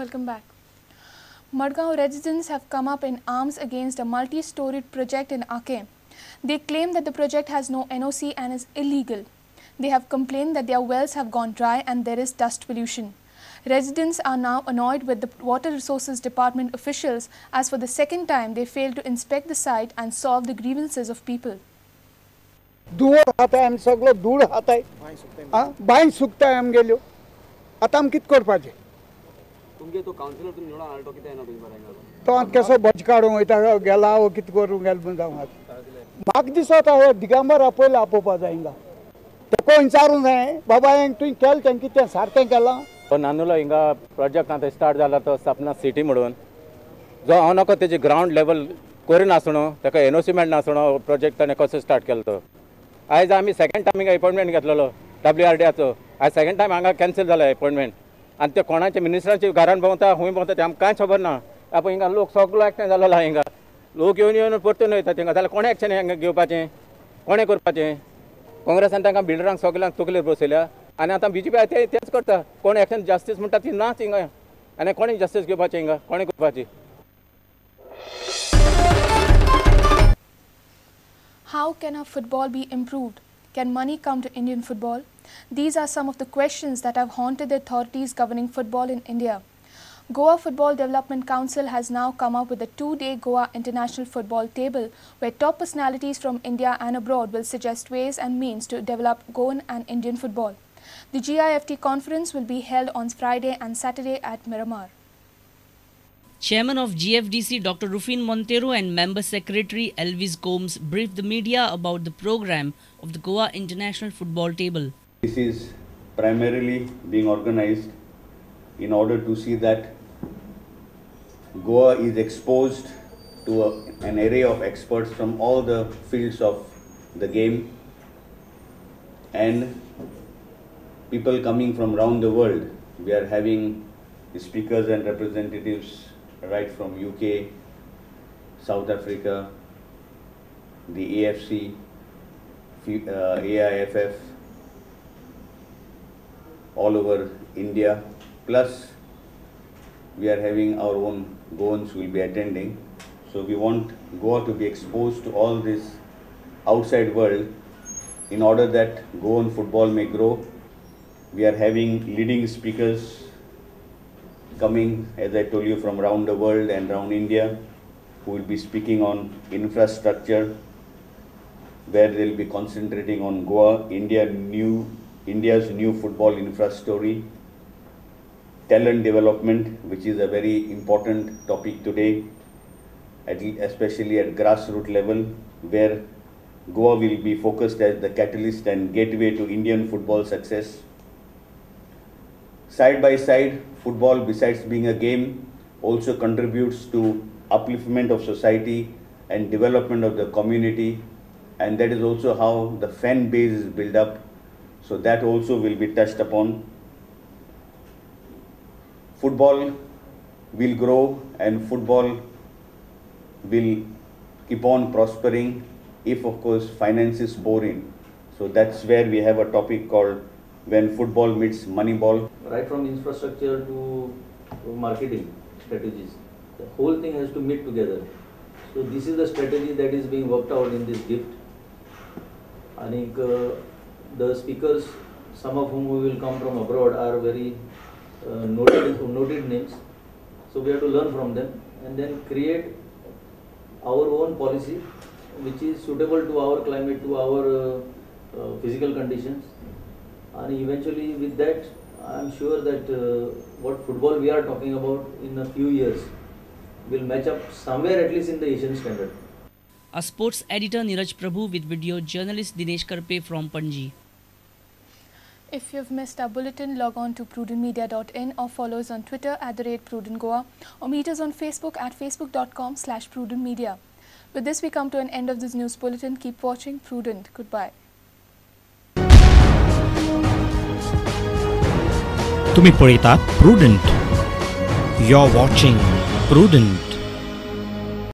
Welcome back. Madgaon residents have come up in arms against a multi-storied project in Ake. They claim that the project has no NOC and is illegal. They have complained that their wells have gone dry and there is dust pollution. Residents are now annoyed with the Water Resources Department officials as for the second time they failed to inspect the site and solve the grievances of people. धूळ हात आहे, आमी सगळो धूळ हात आहे, बांय सुकताय आम गेल्यो, आता आम कित करपाचें? तुमगे तो काउन्सिलर तुमी निवडून हाडलो कितें ना तुमी बरें तो केसो भज काडूंक वयता गेला वो कित करूंक गेल म्हण जावं म्हाका दिसता हे दिगंबर पयलीं आपोवपा जाय हिंगा तेको विचारूंक जाय बाबा हें तुवें केलें तें कितें सारकें केलां तो नानुलो हिंगा प्रोजेक्ट आतां स्टार्ट जाला तो सपना सिटी म्हणून जो हांव नको तेजी ग्रावंड लेवल करून आसणो ताका एनओसी मेळनासणो प्रोजेक्ट ताणें कसो स्टार्ट केलो तो आयज आमी सेकंड टायम हिंगा अपॉयंटमेंट घेतलेलो WRDAचो आयज सेकंड टायम हांगा कॅन्सल जाला अपॉयंटमेंट आनी ते कोणाचे मिनिस्टरांचे घरान भोंवता खूंय भोंवता ते आमकां कांयच खबर ना आपूण हिंगा लोक सगळो एक्शन जालो हिंगा लोक येवन येवन परतून वयता थिंगा जाल्यार कोणें एक्शन हांगा घेवपाचें कोणें करपाचें काँग्रेसान तांकां बिल्डरांक सगळ्यांक तकलेर बसयल्या आनी आतां BJP तेच करता कोण एक्शन जस्टीस म्हणटा ती नाच हिंगा आनी कोणें जस्टीस घेवपाचें हिंगा कोणें करपाची. How can our football be improved? Can money come to Indian football? These are some of the questions that have haunted the authorities governing football in India. Goa Football Development Council has now come up with a 2-day Goa International Football Table where top personalities from India and abroad will suggest ways and means to develop Goan and Indian football. The G.I.F.T conference will be held on Friday and Saturday at Miramar. Chairman of GFDC Dr. Rufin Montero and Member Secretary Elvis Gomes briefed the media about the program of the Goa International Football Table. This is primarily being organized in order to see that Goa is exposed to an array of experts from all the fields of the game and people coming from around the world. We are having speakers and representatives right from UK, South Africa, the AFC, AIFF, all over India, plus we are having our own Goans will be attending. So we want Goa to be exposed to all this outside world in order that Goan football may grow. We are having leading speakers coming, as I told you, from around the world and around India, who will be speaking on infrastructure, where they will be concentrating on Goa, India's new football infrastructure, talent development, which is a very important topic today, especially at grassroots level, where Goa will be focused as the catalyst and gateway to Indian football success. Side by side, football, besides being a game, also contributes to upliftment of society and development of the community, and that is also how the fan base is built up. So that also will be touched upon. Football will grow and football will keep on prospering if, of course, finance is poured in. So that's where we have a topic called When Football Meets Moneyball. Right from infrastructure to marketing strategies, the whole thing has to meet together. So this is the strategy that is being worked out in this gift. I think the speakers, some of whom will come from abroad, are very noted names. So we have to learn from them and then create our own policy which is suitable to our climate, to our physical conditions. And eventually with that, I am sure that what football we are talking about in a few years will match up somewhere at least in the Asian standard. A sports editor Niraj Prabhu with video journalist Dinesh Karpe from Panji. If you've missed our bulletin, log on to prudentmedia.in or follow us on Twitter @PrudentGoa or meet us on Facebook at facebook.com/PrudentMedia. With this, we come to an end of this news bulletin. Keep watching Prudent. Goodbye. तुम्ही पळयतात Prudent. You're watching Prudent.